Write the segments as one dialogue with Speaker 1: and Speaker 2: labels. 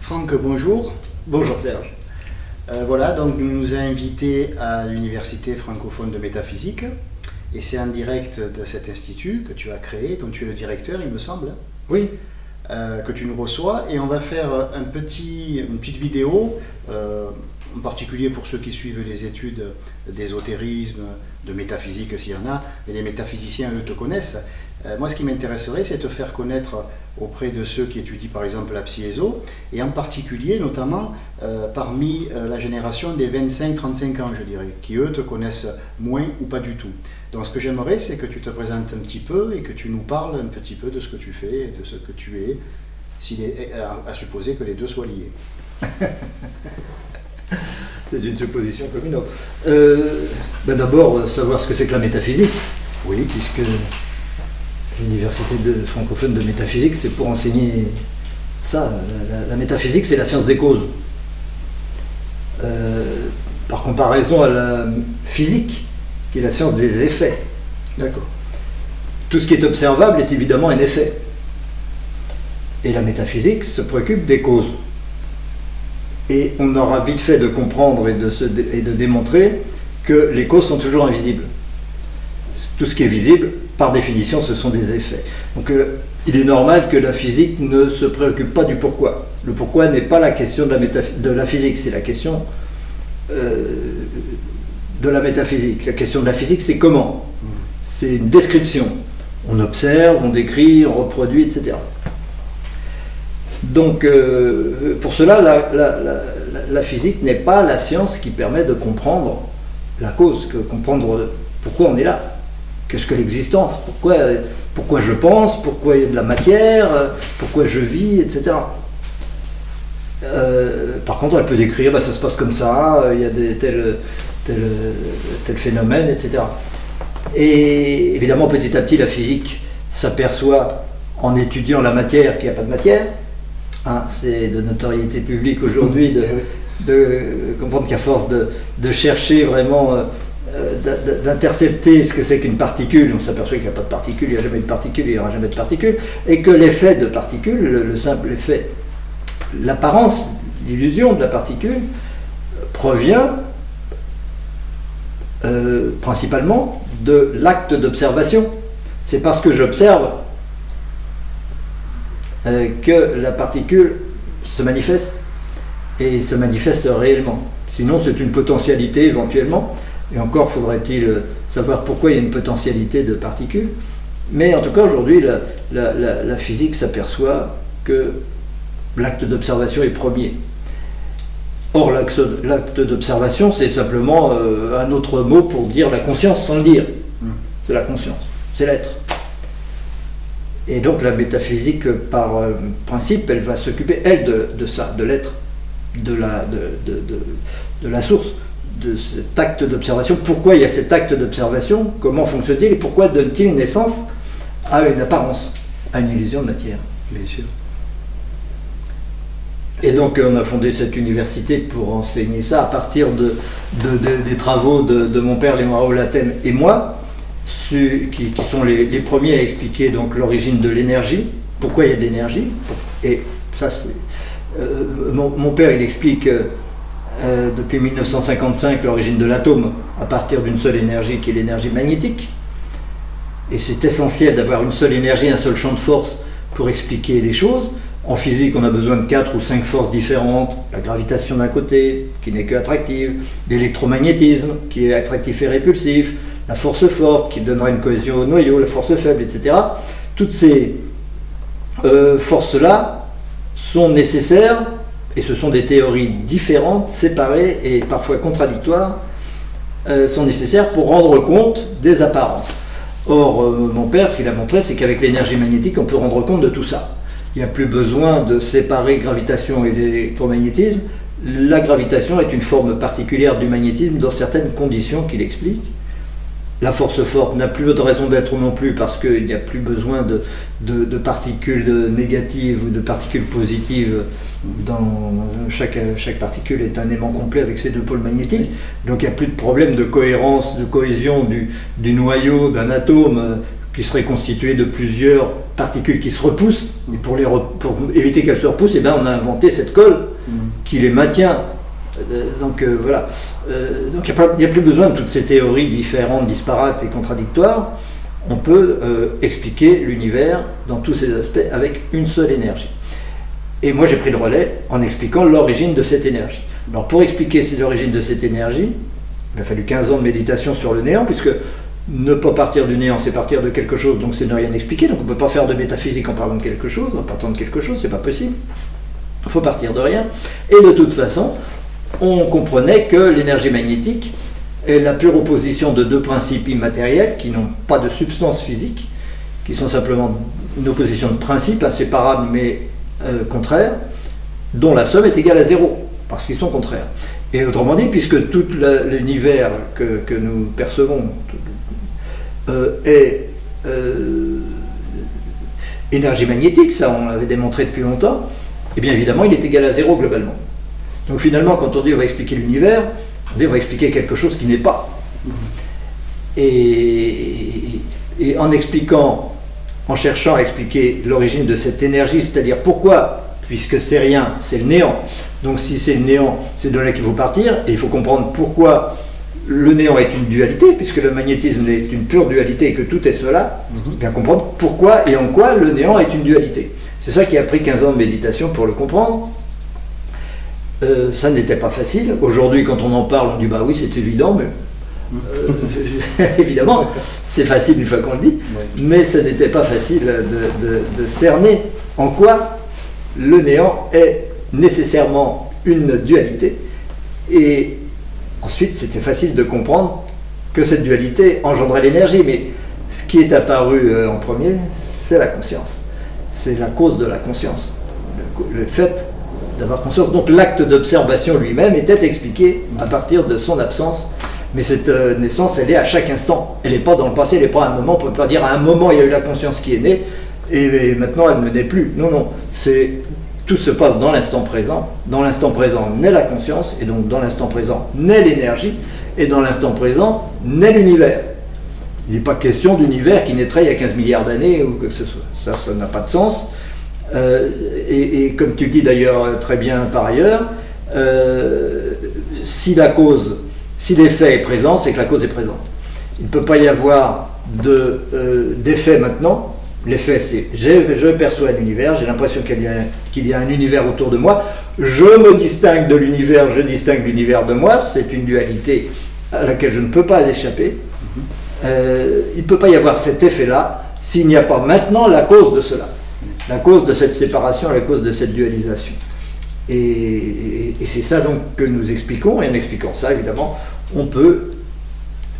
Speaker 1: Franck, bonjour.
Speaker 2: Bonjour Serge.
Speaker 1: Voilà, donc nous nous a invités à l'Université francophone de métaphysique et c'est en direct de cet institut que tu as créé, dont tu es le directeur, il me semble.
Speaker 2: Oui.
Speaker 1: Que tu nous reçois et on va faire une petite vidéo, en particulier pour ceux qui suivent les études d'ésotérisme, de métaphysique s'il y en a, et les métaphysiciens eux te connaissent. Moi ce qui m'intéresserait c'est te faire connaître auprès de ceux qui étudient par exemple la psy-éso et en particulier notamment parmi la génération des 25-35 ans je dirais, qui eux te connaissent moins ou pas du tout. Donc ce que j'aimerais c'est que tu te présentes un petit peu et que tu nous parles un petit peu de ce que tu fais et de ce que tu es, à supposer que les deux soient liés.
Speaker 2: C'est une supposition comme une autre. D'abord, savoir ce que c'est que la métaphysique. Oui, puisque l'université francophone de métaphysique, c'est pour enseigner ça. La métaphysique, c'est la science des causes. Par comparaison à la physique, qui est la science des effets.
Speaker 1: D'accord.
Speaker 2: Tout ce qui est observable est évidemment un effet. Et la métaphysique se préoccupe des causes. Et on aura vite fait de comprendre et de démontrer que les causes sont toujours invisibles. Tout ce qui est visible, par définition, ce sont des effets. Donc il est normal que la physique ne se préoccupe pas du pourquoi. Le pourquoi n'est pas la question de la physique, c'est la question de la métaphysique. La question de la physique, c'est comment. C'est une description. On observe, on décrit, on reproduit, etc. Donc, pour cela, la physique n'est pas la science qui permet de comprendre la cause, comprendre pourquoi on est là. Qu'est-ce que l'existence ? Pourquoi je pense ? Pourquoi il y a de la matière ? Pourquoi je vis, etc. Par contre, elle peut décrire, ça se passe comme ça, il y a tel phénomène, etc. Et évidemment, petit à petit, la physique s'aperçoit, en étudiant la matière, qu'il n'y a pas de matière. C'est de notoriété publique aujourd'hui de comprendre qu'à force de chercher vraiment, d'intercepter ce que c'est qu'une particule, on s'aperçoit qu'il n'y a pas de particule, il n'y a jamais de particule, il n'y aura jamais de particule, et que l'effet de particule, le simple effet, l'apparence, l'illusion de la particule, provient principalement de l'acte d'observation. C'est parce que j'observe que la particule se manifeste et se manifeste réellement. Sinon, c'est une potentialité éventuellement, et encore faudrait-il savoir pourquoi il y a une potentialité de particules. Mais en tout cas, aujourd'hui, la physique s'aperçoit que l'acte d'observation est premier. Or, l'acte d'observation, c'est simplement un autre mot pour dire la conscience, sans le dire. C'est la conscience, c'est l'être. Et donc la métaphysique, par principe, elle va s'occuper, elle, de ça, de l'être, de la source, de cet acte d'observation. Pourquoi il y a cet acte d'observation ? Comment fonctionne-t-il ? Et pourquoi donne-t-il naissance à une apparence, à une illusion de matière ?
Speaker 1: Bien sûr.
Speaker 2: Et donc on a fondé cette université pour enseigner ça à partir des travaux de mon père, Léonard Latem et moi, qui sont les premiers à expliquer donc l'origine de l'énergie, pourquoi il y a de l'énergie. Et ça, mon père, il explique depuis 1955 l'origine de l'atome à partir d'une seule énergie qui est l'énergie magnétique. Et c'est essentiel d'avoir une seule énergie, un seul champ de force pour expliquer les choses. En physique, on a besoin de 4 ou 5 forces différentes. La gravitation d'un côté, qui n'est que attractive, l'électromagnétisme, qui est attractif et répulsif, la force forte, qui donnera une cohésion au noyau, la force faible, etc. Toutes ces forces-là sont nécessaires, et ce sont des théories différentes, séparées et parfois contradictoires, sont nécessaires pour rendre compte des apparences. Or, mon père, ce qu'il a montré, c'est qu'avec l'énergie magnétique, on peut rendre compte de tout ça. Il n'y a plus besoin de séparer gravitation et l'électromagnétisme. La gravitation est une forme particulière du magnétisme dans certaines conditions qu'il explique. La force forte n'a plus de raison d'être non plus parce qu'il n'y a plus besoin de particules négatives ou de particules positives. Chaque particule est un aimant complet avec ses deux pôles magnétiques. Donc il n'y a plus de problème de cohérence, de cohésion du noyau d'un atome qui serait constitué de plusieurs particules qui se repoussent. Et pour éviter qu'elles se repoussent, on a inventé cette colle qui les maintient. Donc voilà. Donc il n'y a plus besoin de toutes ces théories différentes, disparates et contradictoires. On peut expliquer l'univers dans tous ses aspects avec une seule énergie. Et moi j'ai pris le relais en expliquant l'origine de cette énergie. Alors pour expliquer l'origine de cette énergie, il a fallu 15 ans de méditation sur le néant, puisque ne pas partir du néant, c'est partir de quelque chose, donc c'est ne rien expliquer. Donc on ne peut pas faire de métaphysique en parlant de quelque chose, en partant de quelque chose, c'est pas possible. Il faut partir de rien. Et de toute façon, on comprenait que l'énergie magnétique est la pure opposition de deux principes immatériels qui n'ont pas de substance physique, qui sont simplement une opposition de principes inséparables mais contraires, dont la somme est égale à 0, parce qu'ils sont contraires. Et autrement dit, puisque tout l'univers que nous percevons est énergie magnétique, ça on l'avait démontré depuis longtemps, et bien évidemment il est égal à 0 globalement. Donc finalement, quand on dit on va expliquer l'univers, on dit on va expliquer quelque chose qui n'est pas. Et en expliquant, en cherchant à expliquer l'origine de cette énergie, c'est-à-dire pourquoi, puisque c'est rien, c'est le néant. Donc si c'est le néant, c'est de là qu'il faut partir, et il faut comprendre pourquoi le néant est une dualité, puisque le magnétisme est une pure dualité et que tout est cela, bien comprendre pourquoi et en quoi le néant est une dualité. C'est ça qui a pris 15 ans de méditation pour le comprendre. Ça n'était pas facile. Aujourd'hui, quand on en parle, on dit bah oui, c'est évident, mais évidemment, c'est facile une fois qu'on le dit, mais ça n'était pas facile de cerner en quoi le néant est nécessairement une dualité. Et ensuite, c'était facile de comprendre que cette dualité engendrait l'énergie, mais ce qui est apparu en premier, c'est la conscience. C'est la cause de la conscience. Le fait d'avoir conscience. Donc l'acte d'observation lui-même était expliqué à partir de son absence. Mais cette naissance, elle est à chaque instant. Elle n'est pas dans le passé, elle n'est pas à un moment. On ne peut pas dire à un moment il y a eu la conscience qui est née et maintenant elle ne naît plus. Non, non. Tout se passe dans l'instant présent. Dans l'instant présent naît la conscience et donc dans l'instant présent naît l'énergie et dans l'instant présent naît l'univers. Il n'est pas question d'univers qui naîtrait il y a 15 milliards d'années ou que ce soit. Ça n'a pas de sens. Et comme tu le dis d'ailleurs très bien par ailleurs, si l'effet est présent, c'est que la cause est présente. Il ne peut pas y avoir d'effet maintenant. L'effet, c'est je perçois l'univers, j'ai l'impression qu'il y a un univers autour de moi, je me distingue de l'univers, je distingue l'univers de moi, c'est une dualité à laquelle je ne peux pas échapper. Il ne peut pas y avoir cet effet-là s'il n'y a pas maintenant la cause de cela. La cause de cette séparation, la cause de cette dualisation. Et c'est ça donc que nous expliquons, et en expliquant ça, évidemment, on peut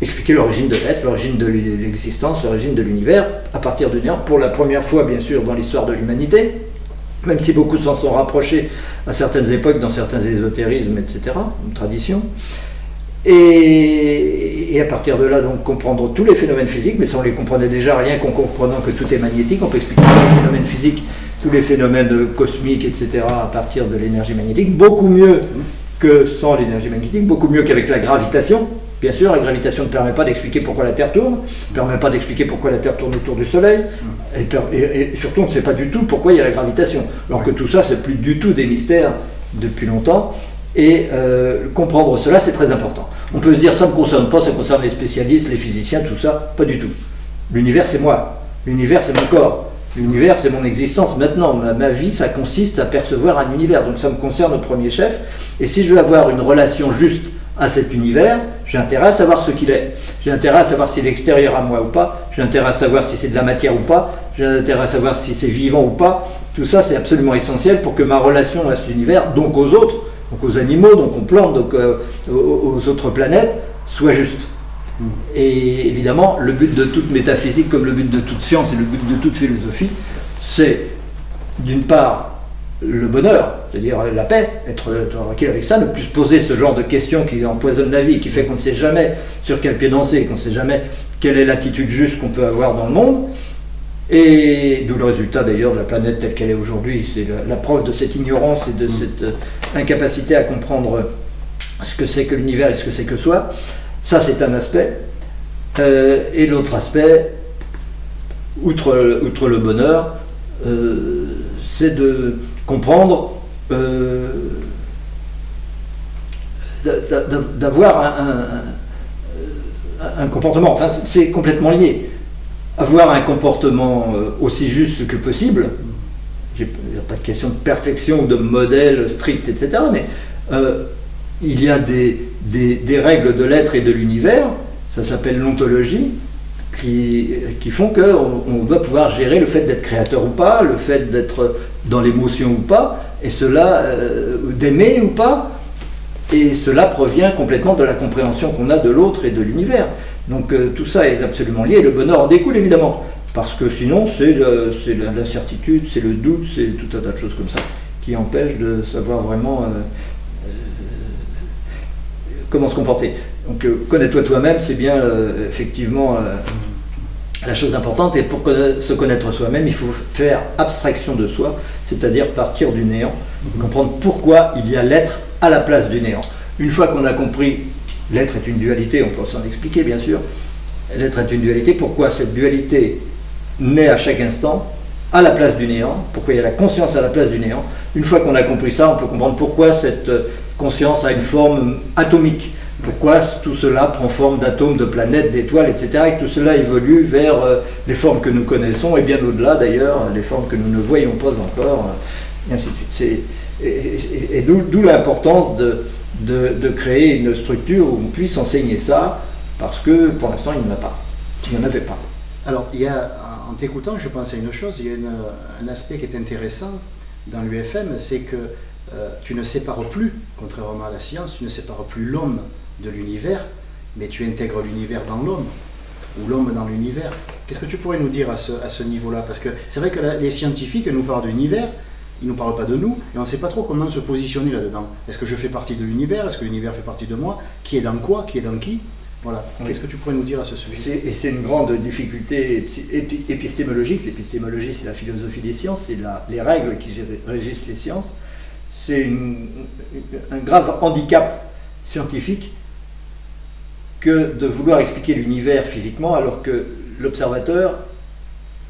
Speaker 2: expliquer l'origine de l'être, l'origine de l'existence, l'origine de l'univers, à partir du néant, pour la première fois, bien sûr, dans l'histoire de l'humanité, même si beaucoup s'en sont rapprochés à certaines époques, dans certains ésotérismes, etc., une tradition. Et à partir de là, donc, comprendre tous les phénomènes physiques, mais ça on les comprenait déjà, rien qu'en comprenant que tout est magnétique, on peut expliquer tous les phénomènes physiques, tous les phénomènes cosmiques, etc., à partir de l'énergie magnétique, beaucoup mieux que sans l'énergie magnétique, beaucoup mieux qu'avec la gravitation. Bien sûr, la gravitation ne permet pas d'expliquer pourquoi la Terre tourne, ne permet pas d'expliquer pourquoi la Terre tourne autour du Soleil, et surtout on ne sait pas du tout pourquoi il y a la gravitation, alors que tout ça, c'est plus du tout des mystères depuis longtemps. Et comprendre cela, c'est très important. On peut se dire, ça ne me concerne pas, ça concerne les spécialistes, les physiciens, tout ça. Pas du tout. L'univers, c'est moi. L'univers, c'est mon corps. L'univers, c'est mon existence. Maintenant, ma vie, ça consiste à percevoir un univers. Donc ça me concerne au premier chef. Et si je veux avoir une relation juste à cet univers, j'ai intérêt à savoir ce qu'il est. J'ai intérêt à savoir s'il est extérieur à moi ou pas. J'ai intérêt à savoir si c'est de la matière ou pas. J'ai intérêt à savoir si c'est vivant ou pas. Tout ça, c'est absolument essentiel pour que ma relation à cet univers, donc aux autres, donc aux animaux, donc aux plantes, donc aux autres planètes, soit juste. Et évidemment, le but de toute métaphysique, comme le but de toute science et le but de toute philosophie, c'est d'une part le bonheur, c'est-à-dire la paix, être tranquille avec ça, ne plus se poser ce genre de questions qui empoisonnent la vie, qui fait qu'on ne sait jamais sur quel pied danser, qu'on ne sait jamais quelle est l'attitude juste qu'on peut avoir dans le monde, et d'où le résultat d'ailleurs de la planète telle qu'elle est aujourd'hui. C'est la preuve de cette ignorance et de cette incapacité à comprendre ce que c'est que l'univers et ce que c'est que soi. Ça, c'est un aspect. Et l'autre aspect, outre le bonheur, c'est de comprendre, d'avoir un comportement, enfin c'est complètement lié. Avoir un comportement aussi juste que possible, il n'y a pas de question de perfection, de modèle strict, etc. Mais il y a des règles de l'être et de l'univers, ça s'appelle l'ontologie, qui font qu'on doit pouvoir gérer le fait d'être créateur ou pas, le fait d'être dans l'émotion ou pas, et cela, d'aimer ou pas, et cela provient complètement de la compréhension qu'on a de l'autre et de l'univers. Donc tout ça est absolument lié, et le bonheur en découle évidemment, parce que sinon c'est l'incertitude, c'est le doute, c'est tout un tas de choses comme ça, qui empêchent de savoir vraiment comment se comporter. Donc connais-toi toi-même, c'est bien effectivement la chose importante, et pour se connaître soi-même, il faut faire abstraction de soi, c'est-à-dire partir du néant, comprendre pourquoi il y a l'être à la place du néant. Une fois qu'on a compris, l'être est une dualité, on peut s'en expliquer bien sûr, l'être est une dualité, pourquoi cette dualité naît à chaque instant à la place du néant, pourquoi il y a la conscience à la place du néant. Une fois qu'on a compris ça, on peut comprendre pourquoi cette conscience a une forme atomique, pourquoi tout cela prend forme d'atomes, de planètes, d'étoiles, etc. Et tout cela évolue vers les formes que nous connaissons, et bien au-delà d'ailleurs, les formes que nous ne voyons pas encore, et ainsi de suite. Et d'où l'importance de créer une structure où on puisse enseigner ça, parce que pour l'instant il n'y en a pas, il n'y en avait pas.
Speaker 1: Alors en t'écoutant, je pense à une chose, il y a un aspect qui est intéressant dans l'UFM, c'est que tu ne sépares plus, contrairement à la science, tu ne sépares plus l'homme de l'univers, mais tu intègres l'univers dans l'homme, ou l'homme dans l'univers. Qu'est-ce que tu pourrais nous dire à ce niveau-là? Parce que c'est vrai que les scientifiques nous parlent de l'univers, ils ne nous parlent pas de nous, et on ne sait pas trop comment se positionner là-dedans. Est-ce que je fais partie de l'univers? Est-ce que l'univers fait partie de moi? Qui est dans quoi? Qui est dans qui? Voilà. Oui. Qu'est-ce que tu pourrais nous dire à ce sujet?
Speaker 2: Et c'est une grande difficulté épistémologique. L'épistémologie, c'est la philosophie des sciences, c'est les règles qui régissent les sciences. C'est un grave handicap scientifique que de vouloir expliquer l'univers physiquement, alors que l'observateur,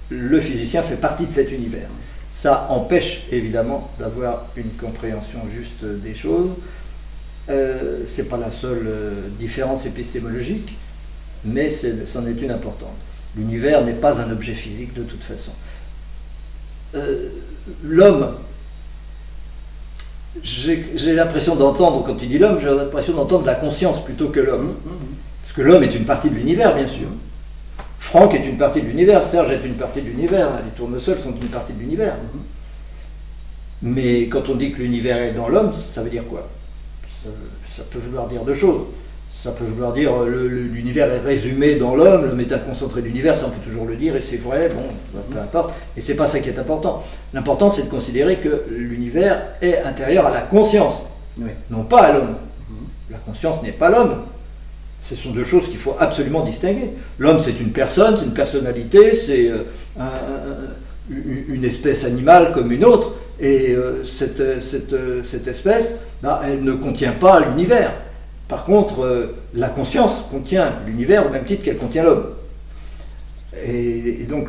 Speaker 2: le physicien, fait partie de cet univers. Ça empêche évidemment d'avoir une compréhension juste des choses. C'est pas la seule différence épistémologique, mais c'en est une importante. L'univers n'est pas un objet physique de toute façon. L'homme, j'ai l'impression d'entendre, quand tu dis l'homme, j'ai l'impression d'entendre la conscience plutôt que l'homme. Parce que l'homme est une partie de l'univers, bien sûr. Franck est une partie de l'univers, Serge est une partie de l'univers, les tournesols sont une partie de l'univers. Mais quand on dit que l'univers est dans l'homme, ça veut dire quoi? Ça peut vouloir dire deux choses. Ça peut vouloir dire l'univers est résumé dans l'homme, l'homme est un concentré de l'univers, ça on peut toujours le dire, et c'est vrai, bon, peu importe. Et c'est pas ça qui est important. L'important, c'est de considérer que l'univers est intérieur à la conscience, non pas à l'homme. La conscience n'est pas l'homme. Ce sont deux choses qu'il faut absolument distinguer. L'homme, c'est une personne, c'est une personnalité, c'est une espèce animale comme une autre, et cette espèce, elle ne contient pas l'univers. Par contre, la conscience contient l'univers au même titre qu'elle contient l'homme. Et donc,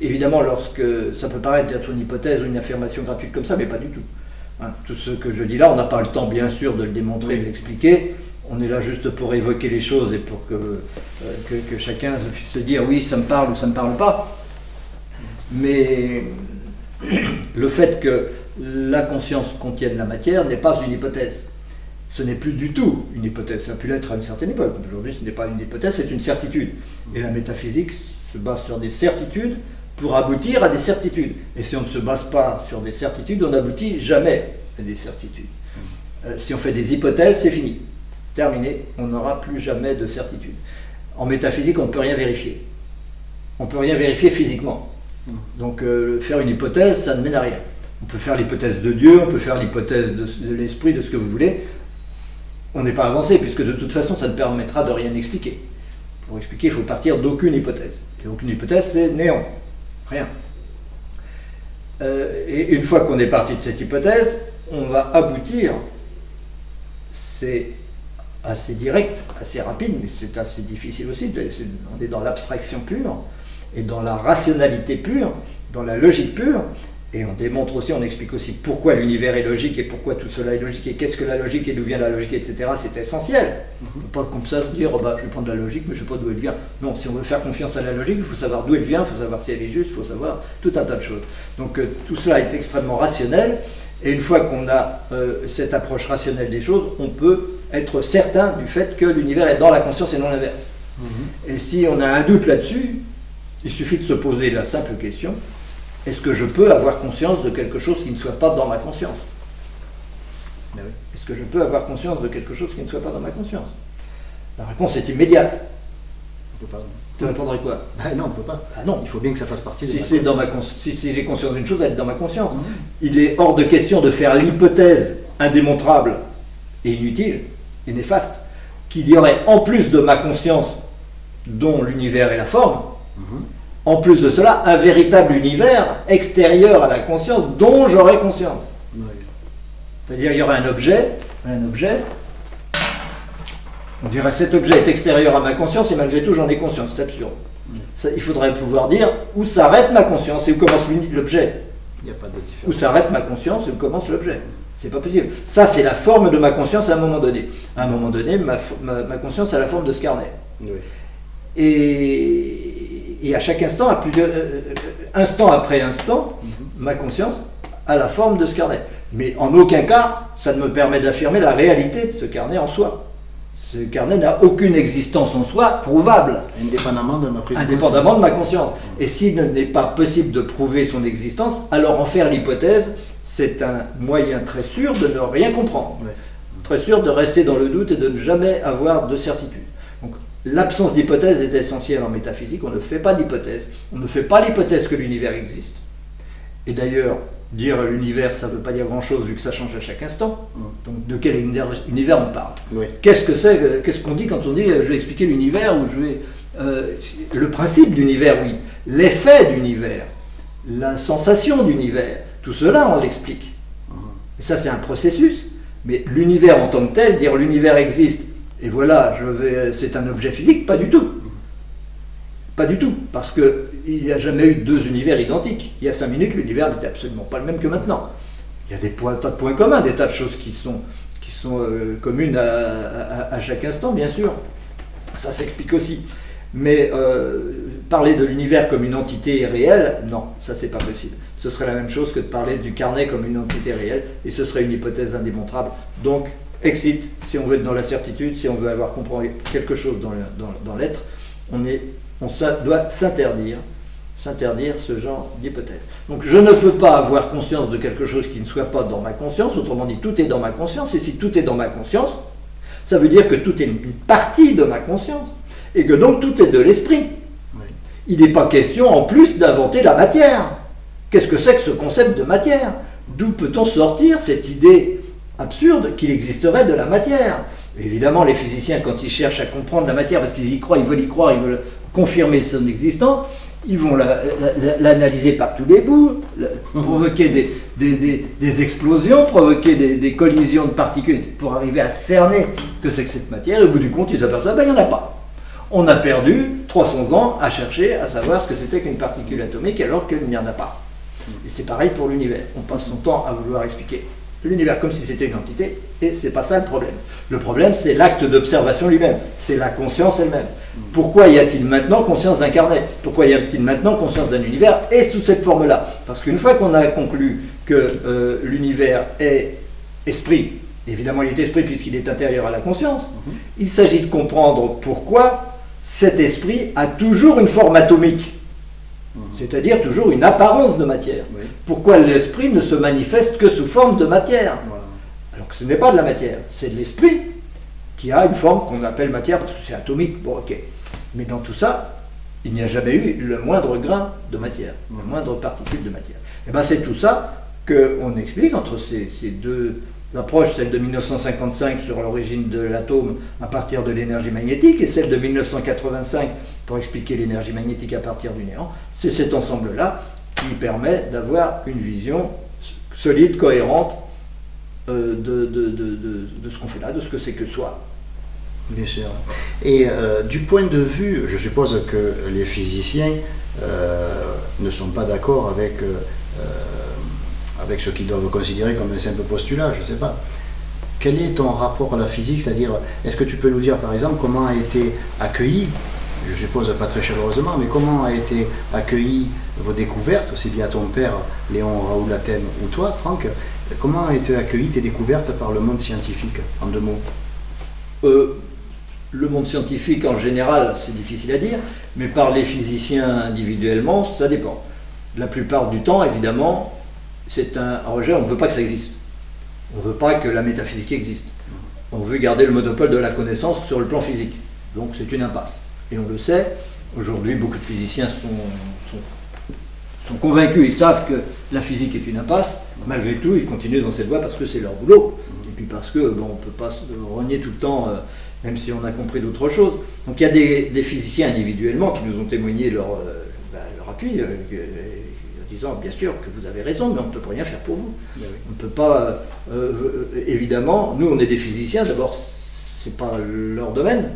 Speaker 2: évidemment, lorsque ça peut paraître être une hypothèse ou une affirmation gratuite comme ça, mais pas du tout. Tout ce que je dis là, on n'a pas le temps, bien sûr, de le démontrer, de l'expliquer. On est là juste pour évoquer les choses et pour que chacun puisse se dire oui, ça me parle ou ça ne me parle pas. Mais le fait que la conscience contienne la matière n'est pas une hypothèse. Ce n'est plus du tout une hypothèse. Ça a pu l'être à une certaine époque. Aujourd'hui, ce n'est pas une hypothèse, c'est une certitude. Et la métaphysique se base sur des certitudes pour aboutir à des certitudes. Et si on ne se base pas sur des certitudes, on n'aboutit jamais à des certitudes. Si on fait des hypothèses, c'est fini. Terminé, on n'aura plus jamais de certitude. En métaphysique, on ne peut rien vérifier. On ne peut rien vérifier physiquement. Donc faire une hypothèse, ça ne mène à rien. On peut faire l'hypothèse de Dieu, on peut faire l'hypothèse de l'esprit, de ce que vous voulez. On n'est pas avancé, puisque de toute façon, ça ne permettra de rien expliquer. Pour expliquer, il faut partir d'aucune hypothèse. Et aucune hypothèse, c'est néant. Rien. Et une fois qu'on est parti de cette hypothèse, on va aboutir, c'est assez direct, assez rapide, mais c'est assez difficile aussi, on est dans l'abstraction pure, et dans la rationalité pure, dans la logique pure, et on démontre aussi, on explique aussi pourquoi l'univers est logique, et pourquoi tout cela est logique, et qu'est-ce que la logique, et d'où vient la logique, etc. C'est essentiel. On ne peut pas comme ça se dire, je vais prendre la logique, mais je ne sais pas d'où elle vient. Non, si on veut faire confiance à la logique, il faut savoir d'où elle vient, il faut savoir si elle est juste, il faut savoir tout un tas de choses. Donc tout cela est extrêmement rationnel, et une fois qu'on a cette approche rationnelle des choses, on peut être certain du fait que l'univers est dans la conscience et non l'inverse. Et si on a un doute là-dessus, il suffit de se poser la simple question, est-ce que je peux avoir conscience de quelque chose qui ne soit pas dans ma conscience?
Speaker 1: Ben oui.
Speaker 2: Est-ce que je peux avoir conscience de quelque chose qui ne soit pas dans ma conscience? La réponse est immédiate.
Speaker 1: On peut pas.
Speaker 2: Tu répondrais quoi?
Speaker 1: Non, on peut pas.
Speaker 2: Ah non.
Speaker 1: Il faut bien que ça fasse partie de
Speaker 2: Si
Speaker 1: ma
Speaker 2: c'est dans
Speaker 1: conscience.
Speaker 2: si j'ai conscience d'une chose, elle est dans ma conscience. Il est hors de question de faire l'hypothèse indémontrable et inutile et néfaste qu'il y aurait en plus de ma conscience dont l'univers est la forme, en plus de cela, un véritable univers extérieur à la conscience dont j'aurais conscience.
Speaker 1: Oui.
Speaker 2: C'est-à-dire il y aurait un objet, on dirait cet objet est extérieur à ma conscience et malgré tout j'en ai conscience, c'est absurde. Ça, il faudrait pouvoir dire où s'arrête ma conscience et où commence l'objet.
Speaker 1: Il n'y a pas de
Speaker 2: Où
Speaker 1: différence.
Speaker 2: s'arrête ma conscience et où commence l'objet. C'est pas possible. Ça c'est la forme de ma conscience à un moment donné. À un moment donné, ma conscience a la forme de ce carnet.
Speaker 1: Oui.
Speaker 2: Et à chaque instant, à plusieurs instant après instant, ma conscience a la forme de ce carnet. Mais en aucun cas, ça ne me permet d'affirmer la réalité de ce carnet en soi. Ce carnet n'a aucune existence en soi prouvable,
Speaker 1: Indépendamment de ma prise de
Speaker 2: indépendamment de ma conscience. Et s'il n'est pas possible de prouver son existence, alors en faire l'hypothèse, c'est un moyen très sûr de ne rien comprendre.
Speaker 1: Ouais.
Speaker 2: Très sûr de rester dans le doute et de ne jamais avoir de certitude. Donc l'absence d'hypothèse est essentielle en métaphysique. On ne fait pas d'hypothèse. On ne fait pas l'hypothèse que l'univers existe. Et d'ailleurs, dire l'univers, ça ne veut pas dire grand-chose vu que ça change à chaque instant. Donc de quel univers on parle?
Speaker 1: Oui.
Speaker 2: Qu'est-ce que c'est? Qu'est-ce qu'on dit quand on dit je vais expliquer l'univers ou je vais le principe d'univers, oui. L'effet d'univers, la sensation d'univers, tout cela on l'explique. Et ça c'est un processus. Mais l'univers en tant que tel, dire l'univers existe, et voilà, c'est un objet physique, pas du tout. Pas du tout, parce qu'il n'y a jamais eu deux univers identiques. Il y a 5 minutes, l'univers n'était absolument pas le même que maintenant. Il y a tas de points communs, des tas de choses qui sont communes à chaque instant, bien sûr. Ça s'explique aussi. Mais parler de l'univers comme une entité réelle, non, ça c'est pas possible. Ce serait la même chose que de parler du carnet comme une entité réelle, et ce serait une hypothèse indémontrable. Donc, exit, si on veut être dans la certitude, si on veut avoir compris quelque chose dans l'être, on doit s'interdire ce genre d'hypothèse. Donc je ne peux pas avoir conscience de quelque chose qui ne soit pas dans ma conscience, autrement dit tout est dans ma conscience, et si tout est dans ma conscience, ça veut dire que tout est une partie de ma conscience, et que donc tout est de l'esprit.
Speaker 1: Oui.
Speaker 2: Il n'est pas question en plus d'inventer la matière. Qu'est-ce que c'est que ce concept de matière? D'où peut-on sortir cette idée absurde qu'il existerait de la matière? Évidemment, les physiciens, quand ils cherchent à comprendre la matière, parce qu'ils y croient, ils veulent confirmer son existence, ils vont l'analyser par tous les bouts, provoquer des explosions, provoquer des collisions de particules pour arriver à cerner que c'est que cette matière, et au bout du compte, ils s'aperçoivent, il n'y en a pas. On a perdu 300 ans à chercher à savoir ce que c'était qu'une particule atomique alors qu'il n'y en a pas. Et c'est pareil pour l'univers. On passe son temps à vouloir expliquer l'univers comme si c'était une entité, et c'est pas ça le problème. Le problème, c'est l'acte d'observation lui-même, c'est la conscience elle-même. Pourquoi y a-t-il maintenant conscience d'un carnet? Pourquoi y a-t-il maintenant conscience d'un univers et sous cette forme-là? Parce qu'une fois qu'on a conclu que l'univers est esprit, évidemment il est esprit puisqu'il est intérieur à la conscience, il s'agit de comprendre pourquoi cet esprit a toujours une forme atomique. C'est-à-dire toujours une apparence de matière.
Speaker 1: Oui.
Speaker 2: Pourquoi l'esprit ne se manifeste que sous forme de matière?
Speaker 1: Voilà.
Speaker 2: Alors que ce n'est pas de la matière, c'est de l'esprit qui a une forme qu'on appelle matière parce que c'est atomique. Bon, ok. Mais dans tout ça, il n'y a jamais eu le moindre grain de matière, la moindre particule de matière. Et bien c'est tout ça qu'on explique entre ces deux l'approche, celle de 1955 sur l'origine de l'atome à partir de l'énergie magnétique, et celle de 1985 pour expliquer l'énergie magnétique à partir du néant. C'est cet ensemble-là qui permet d'avoir une vision solide, cohérente de ce qu'on fait là, de ce que c'est que soi.
Speaker 1: Bien sûr. Et du point de vue, je suppose que les physiciens ne sont pas d'accord avec ce qu'ils doivent considérer comme un simple postulat, je ne sais pas. Quel est ton rapport à la physique? C'est-à-dire, est-ce que tu peux nous dire par exemple comment a été accueilli, je suppose pas très chaleureusement, mais comment a été accueilli vos découvertes, aussi bien ton père Léon Raoult-Lathème ou toi Franck, comment a été accueilli tes découvertes par le monde scientifique, en 2 mots?
Speaker 2: Le monde scientifique en général, c'est difficile à dire, mais par les physiciens individuellement, ça dépend. La plupart du temps, évidemment, c'est un rejet, on ne veut pas que ça existe. On ne veut pas que la métaphysique existe. On veut garder le monopole de la connaissance sur le plan physique. Donc c'est une impasse. Et on le sait, aujourd'hui beaucoup de physiciens sont convaincus, ils savent que la physique est une impasse. Malgré tout, ils continuent dans cette voie parce que c'est leur boulot. Et puis parce que on ne peut pas se renier tout le temps, même si on a compris d'autres choses. Donc il y a des physiciens individuellement qui nous ont témoigné leur appui, en disant bien sûr que vous avez raison, mais on ne peut rien faire pour vous. On ne peut pas, évidemment, nous on est des physiciens, d'abord c'est pas leur domaine.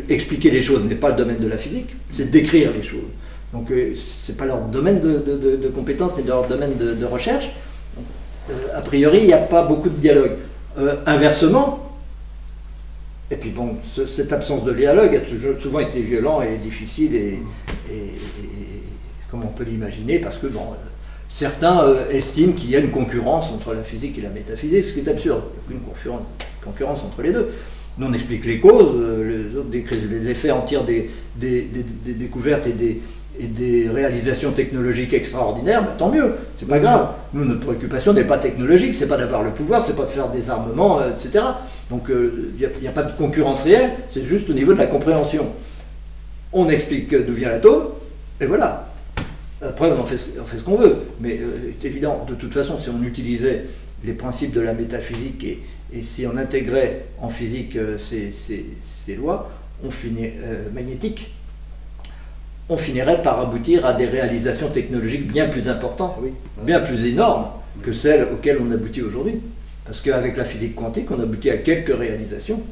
Speaker 2: Expliquer les choses n'est pas le domaine de la physique, c'est décrire les choses. Donc c'est pas leur domaine de compétence ni leur domaine de recherche. A priori, il n'y a pas beaucoup de dialogue. Inversement, et puis bon, cette absence de dialogue a souvent été violent et difficile et comme on peut l'imaginer, parce que bon, certains estiment qu'il y a une concurrence entre la physique et la métaphysique, ce qui est absurde. Il y a une concurrence entre les deux. Nous on explique les causes, les autres décrivent les effets, en tirent des découvertes et des réalisations technologiques extraordinaires, ben, tant mieux, c'est pas grave. Nous, notre préoccupation n'est pas technologique, c'est pas d'avoir le pouvoir, c'est pas de faire des armements, etc. Donc il n'y a pas de concurrence réelle, c'est juste au niveau de la compréhension. On explique d'où vient l'atome, et voilà. Après, on fait ce qu'on veut, mais c'est évident, de toute façon, si on utilisait les principes de la métaphysique et si on intégrait en physique ces lois, magnétiques, on finirait par aboutir à des réalisations technologiques bien plus importantes, bien plus énormes que celles auxquelles on aboutit aujourd'hui. Parce qu'avec la physique quantique, on aboutit à quelques réalisations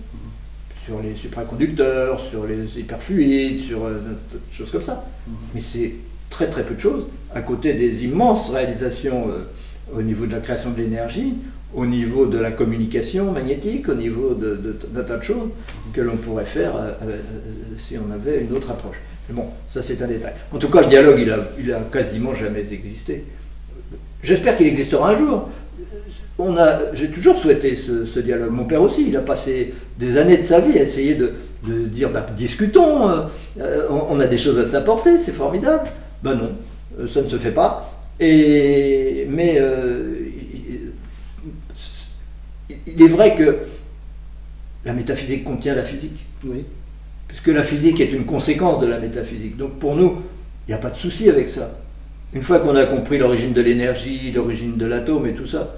Speaker 2: sur les supraconducteurs, sur les hyperfluides, sur des choses comme ça. Mais c'est très très peu de choses, à côté des immenses réalisations au niveau de la création de l'énergie, au niveau de la communication magnétique, au niveau d'un tas de choses que l'on pourrait faire si on avait une autre approche. Mais bon, ça c'est un détail. En tout cas, le dialogue, il a quasiment jamais existé. J'espère qu'il existera un jour. J'ai toujours souhaité ce dialogue. Mon père aussi, il a passé des années de sa vie à essayer de dire, discutons, on a des choses à s'apporter, c'est formidable. Ben non, ça ne se fait pas. Mais il est vrai que la métaphysique contient la physique. Oui. Puisque la physique est une conséquence de la métaphysique. Donc pour nous, il n'y a pas de souci avec ça. Une fois qu'on a compris l'origine de l'énergie, l'origine de l'atome et tout ça,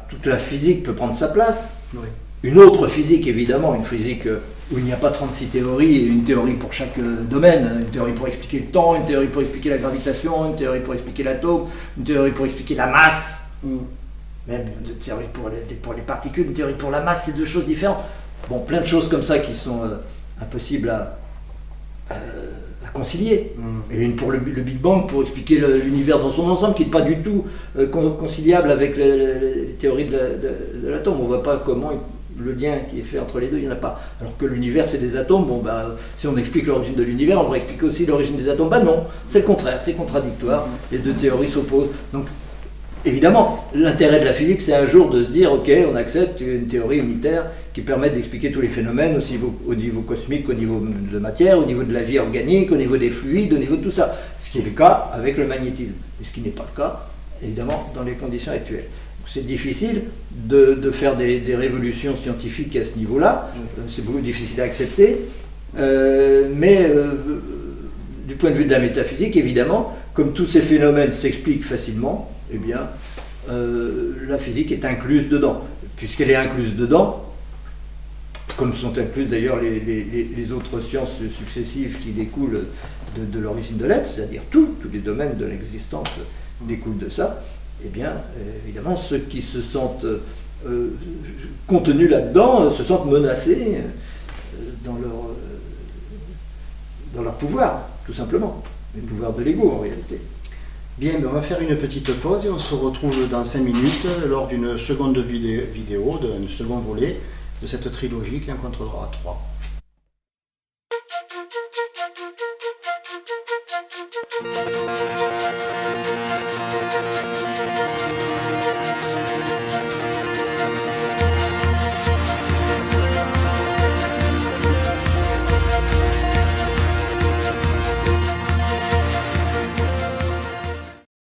Speaker 2: toute la physique peut prendre sa place. Oui. Une autre physique, évidemment, une physique où il n'y a pas 36 théories, et une théorie pour chaque domaine, une théorie pour expliquer le temps, une théorie pour expliquer la gravitation, une théorie pour expliquer l'atome, une théorie pour expliquer la masse, même une théorie pour les particules, une théorie pour la masse, c'est deux choses différentes. Bon, plein de choses comme ça qui sont impossibles à concilier. Et une pour le Big Bang, pour expliquer l'univers dans son ensemble, qui n'est pas du tout conciliable avec les théories de l'atome. On ne voit pas comment le lien qui est fait entre les deux, il n'y en a pas. Alors que l'univers, c'est des atomes. Bon, si on explique l'origine de l'univers, on devrait expliquer aussi l'origine des atomes. Non, c'est le contraire, c'est contradictoire. Les deux théories s'opposent. Donc, évidemment, l'intérêt de la physique, c'est un jour de se dire, ok, on accepte une théorie unitaire qui permet d'expliquer tous les phénomènes, aussi au niveau cosmique, au niveau de la matière, au niveau de la vie organique, au niveau des fluides, au niveau de tout ça. Ce qui est le cas avec le magnétisme. Et ce qui n'est pas le cas, évidemment, dans les conditions actuelles. C'est difficile de faire des révolutions scientifiques à ce niveau-là. C'est beaucoup difficile à accepter. Mais du point de vue de la métaphysique, évidemment, comme tous ces phénomènes s'expliquent facilement, eh bien, la physique est incluse dedans. Puisqu'elle est incluse dedans, comme sont incluses d'ailleurs les autres sciences successives qui découlent de l'origine de l'être, c'est-à-dire tous les domaines de l'existence découlent de ça, eh bien, évidemment, ceux qui se sentent contenus là-dedans se sentent menacés dans leur pouvoir, tout simplement, le pouvoir de l'ego en réalité.
Speaker 1: Bien, on va faire une petite pause et on se retrouve dans 5 minutes lors d'une seconde vidéo, d'un second volet de cette trilogie qui en comptera 3.